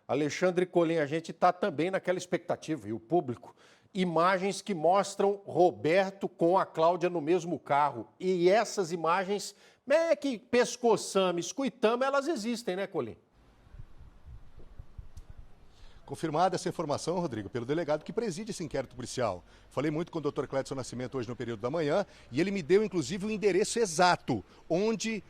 Alexandre Colim, a gente está também naquela expectativa, e o público, imagens que mostram Roberto com a Cláudia no mesmo carro. E essas imagens, que pescoçamos, escuitamos, elas existem, né, Colim? Confirmada essa informação, Rodrigo, pelo delegado que preside esse inquérito policial. Falei muito com o Dr. Clédson Nascimento hoje no período da manhã e ele me deu, inclusive, o endereço exato, onde,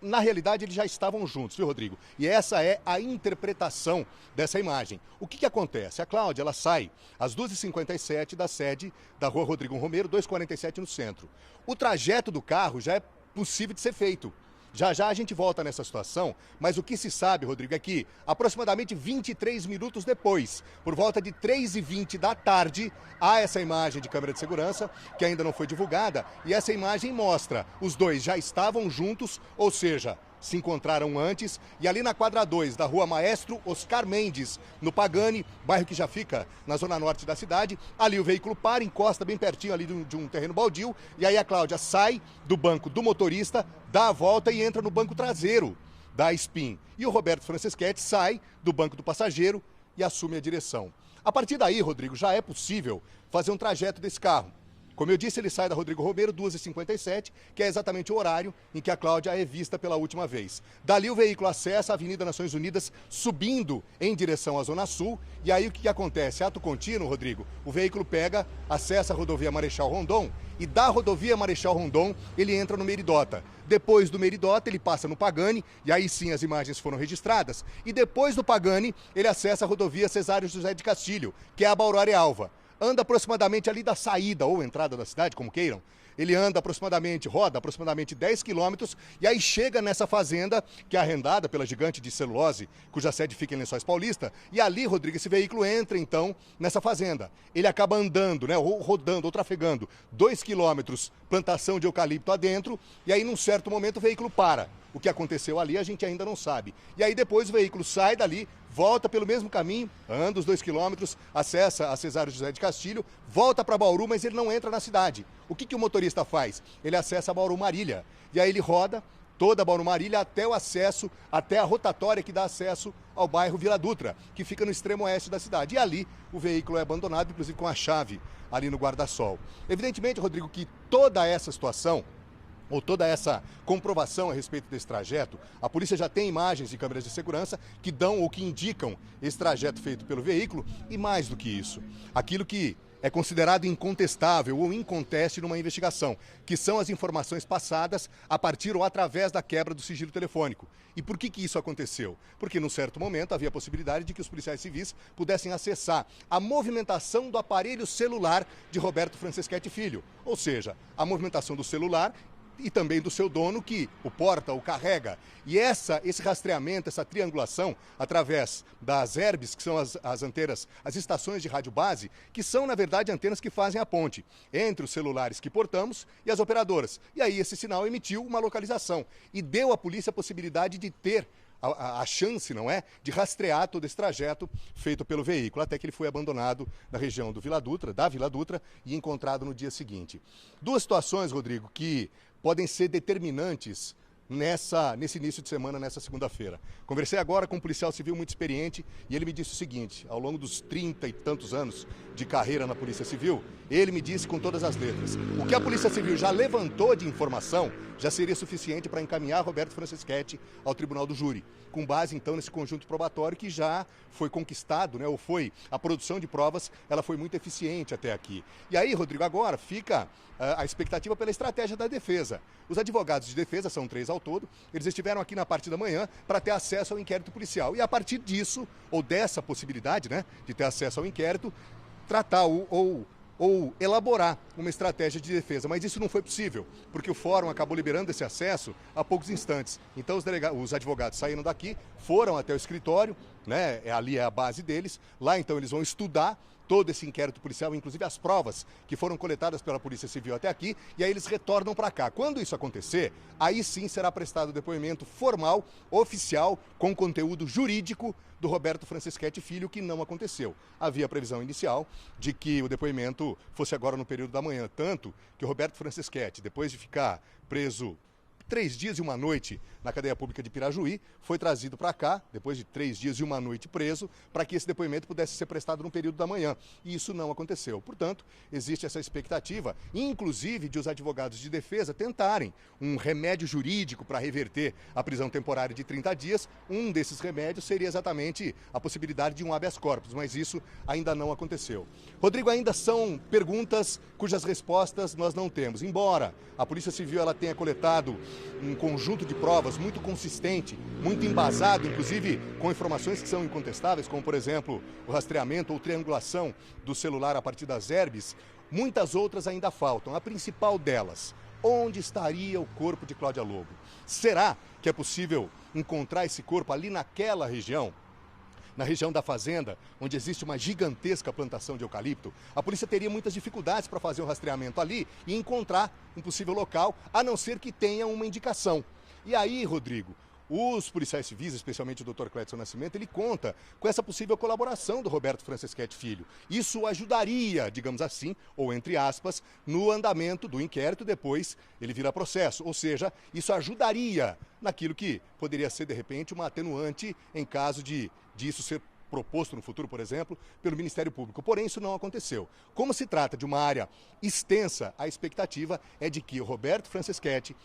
na realidade, eles já estavam juntos, viu, Rodrigo? E essa é a interpretação dessa imagem. O que acontece? A Cláudia, ela sai às 2h57 da sede da rua Rodrigo Romero, 2h47 no centro. O trajeto do carro já é possível de ser feito. Já já a gente volta nessa situação, mas o que se sabe, Rodrigo, é que aproximadamente 23 minutos depois, por volta de 3h20 da tarde, há essa imagem de câmera de segurança, que ainda não foi divulgada, e essa imagem mostra os dois já estavam juntos, ou seja, se encontraram antes, e ali na quadra 2 da rua Maestro Oscar Mendes, no Pagani, bairro que já fica na zona norte da cidade, ali o veículo para, encosta bem pertinho ali de um terreno baldio, e aí a Cláudia sai do banco do motorista, dá a volta e entra no banco traseiro da Spin. E o Roberto Franceschetti sai do banco do passageiro e assume a direção. A partir daí, Rodrigo, já é possível fazer um trajeto desse carro. Como eu disse, ele sai da Rodrigo Romero, 2h57, que é exatamente o horário em que a Cláudia é vista pela última vez. Dali o veículo acessa a Avenida Nações Unidas, subindo em direção à Zona Sul. E aí o que acontece? Ato contínuo, Rodrigo, o veículo pega, acessa a rodovia Marechal Rondon e da rodovia Marechal Rondon ele entra no Meridota. Depois do Meridota ele passa no Pagani, e aí sim as imagens foram registradas. E depois do Pagani ele acessa a rodovia Cesário José de Castilho, que é a Bauru-Arealva. Anda aproximadamente ali da saída ou entrada da cidade, como queiram. Ele roda aproximadamente 10 quilômetros e aí chega nessa fazenda que é arrendada pela gigante de celulose, cuja sede fica em Lençóis Paulista. E ali, Rodrigo, esse veículo entra então nessa fazenda. Ele acaba andando, ou rodando, ou trafegando 2 quilômetros, plantação de eucalipto adentro, e aí num certo momento o veículo para. O que aconteceu ali a gente ainda não sabe. E aí depois o veículo sai dali, volta pelo mesmo caminho, anda os 2 quilômetros, acessa a Cesário José de Castilho, volta para Bauru, mas ele não entra na cidade. O que o motorista faz? Ele acessa a Bauru Marília. E aí ele roda toda a Bauru Marília até o acesso, até a rotatória que dá acesso ao bairro Vila Dutra, que fica no extremo oeste da cidade. E ali o veículo é abandonado, inclusive com a chave ali no guarda-sol. Evidentemente, Rodrigo, que toda essa situação, ou toda essa comprovação a respeito desse trajeto, a polícia já tem imagens de câmeras de segurança que dão ou que indicam esse trajeto feito pelo veículo, e mais do que isso, aquilo que é considerado incontestável ou inconteste numa investigação, que são as informações passadas a partir ou através da quebra do sigilo telefônico. E por que isso aconteceu? Porque num certo momento havia a possibilidade de que os policiais civis pudessem acessar a movimentação do aparelho celular de Roberto Franceschetti Filho, ou seja, a movimentação do celular e também do seu dono que o porta, o carrega. E esse rastreamento, essa triangulação, através das ERBs, que são as antenas, as estações de rádio base, que são, na verdade, antenas que fazem a ponte entre os celulares que portamos e as operadoras. E aí esse sinal emitiu uma localização e deu à polícia a possibilidade de ter a chance, não é, de rastrear todo esse trajeto feito pelo veículo, até que ele foi abandonado na região da Vila Dutra e encontrado no dia seguinte. Duas situações, Rodrigo, que podem ser determinantes nesse início de semana, nessa segunda-feira. Conversei agora com um policial civil muito experiente e ele me disse o seguinte: ao longo dos 30 e tantos anos de carreira na Polícia Civil, ele me disse com todas as letras, o que a Polícia Civil já levantou de informação já seria suficiente para encaminhar Roberto Franceschetti ao Tribunal do Júri, com base então nesse conjunto probatório que já foi conquistado, ou foi, a produção de provas, ela foi muito eficiente até aqui. E aí, Rodrigo, agora fica a expectativa pela estratégia da defesa. Os advogados de defesa, são 3 ao todo, eles estiveram aqui na parte da manhã para ter acesso ao inquérito policial. E a partir disso, ou dessa possibilidade, de ter acesso ao inquérito, tratar ou elaborar uma estratégia de defesa. Mas isso não foi possível, porque o fórum acabou liberando esse acesso há poucos instantes. Então os advogados saíram daqui, foram até o escritório, ali é a base deles, lá então eles vão estudar todo esse inquérito policial, inclusive as provas que foram coletadas pela Polícia Civil até aqui, e aí eles retornam para cá. Quando isso acontecer, aí sim será prestado o depoimento formal, oficial, com conteúdo jurídico do Roberto Franceschetti Filho, que não aconteceu. Havia a previsão inicial de que o depoimento fosse agora no período da manhã, tanto que o Roberto Franceschetti, depois de ficar preso 3 dias e uma noite na cadeia pública de Pirajuí, foi trazido para cá, depois de 3 dias e uma noite preso, para que esse depoimento pudesse ser prestado no período da manhã. E isso não aconteceu. Portanto, existe essa expectativa, inclusive de os advogados de defesa tentarem um remédio jurídico para reverter a prisão temporária de 30 dias. Um desses remédios seria exatamente a possibilidade de um habeas corpus, mas isso ainda não aconteceu. Rodrigo, ainda são perguntas cujas respostas nós não temos. Embora a Polícia Civil ela tenha coletado um conjunto de provas muito consistente, muito embasado, inclusive com informações que são incontestáveis, como, por exemplo, o rastreamento ou triangulação do celular a partir das herbes, muitas outras ainda faltam. A principal delas, onde estaria o corpo de Cláudia Lobo? Será que é possível encontrar esse corpo ali naquela região? Na região da fazenda, onde existe uma gigantesca plantação de eucalipto, a polícia teria muitas dificuldades para fazer o rastreamento ali e encontrar um possível local, a não ser que tenha uma indicação. E aí, Rodrigo, os policiais civis, especialmente o Dr. Clédson Nascimento, ele conta com essa possível colaboração do Roberto Franceschetti Filho. Isso ajudaria, digamos assim, ou entre aspas, no andamento do inquérito, depois ele vira processo. Ou seja, isso ajudaria naquilo que poderia ser, de repente, uma atenuante em caso de isso ser proposto no futuro, por exemplo, pelo Ministério Público. Porém, isso não aconteceu. Como se trata de uma área extensa, a expectativa é de que o Roberto Franceschetti,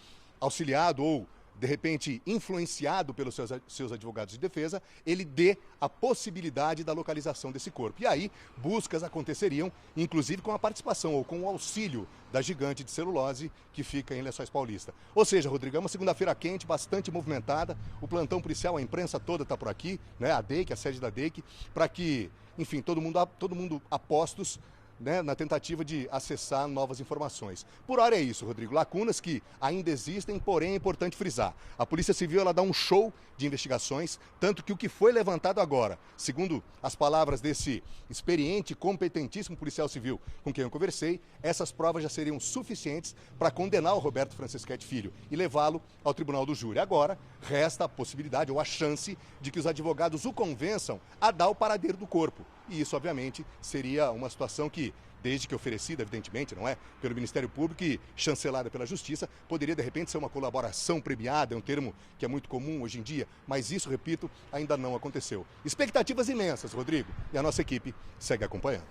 auxiliado ou de repente influenciado pelos seus advogados de defesa, ele dê a possibilidade da localização desse corpo. E aí, buscas aconteceriam, inclusive com a participação ou com o auxílio da gigante de celulose que fica em Lençóis Paulista. Ou seja, Rodrigo, é uma segunda-feira quente, bastante movimentada, o plantão policial, a imprensa toda está por aqui, né? A DEIC, a sede da DEIC, para que, enfim, todo mundo a postos, né, na tentativa de acessar novas informações. Por hora é isso, Rodrigo. Lacunas que ainda existem, porém é importante frisar. A Polícia Civil ela dá um show de investigações, tanto que o que foi levantado agora, segundo as palavras desse experiente e competentíssimo policial civil com quem eu conversei, essas provas já seriam suficientes para condenar o Roberto Franceschetti Filho e levá-lo ao tribunal do júri. Agora, resta a possibilidade ou a chance de que os advogados o convençam a dar o paradeiro do corpo. E isso, obviamente, seria uma situação que, desde que oferecida, evidentemente, não é, pelo Ministério Público e chancelada pela Justiça, poderia, de repente, ser uma colaboração premiada, é um termo que é muito comum hoje em dia, mas isso, repito, ainda não aconteceu. Expectativas imensas, Rodrigo, e a nossa equipe segue acompanhando.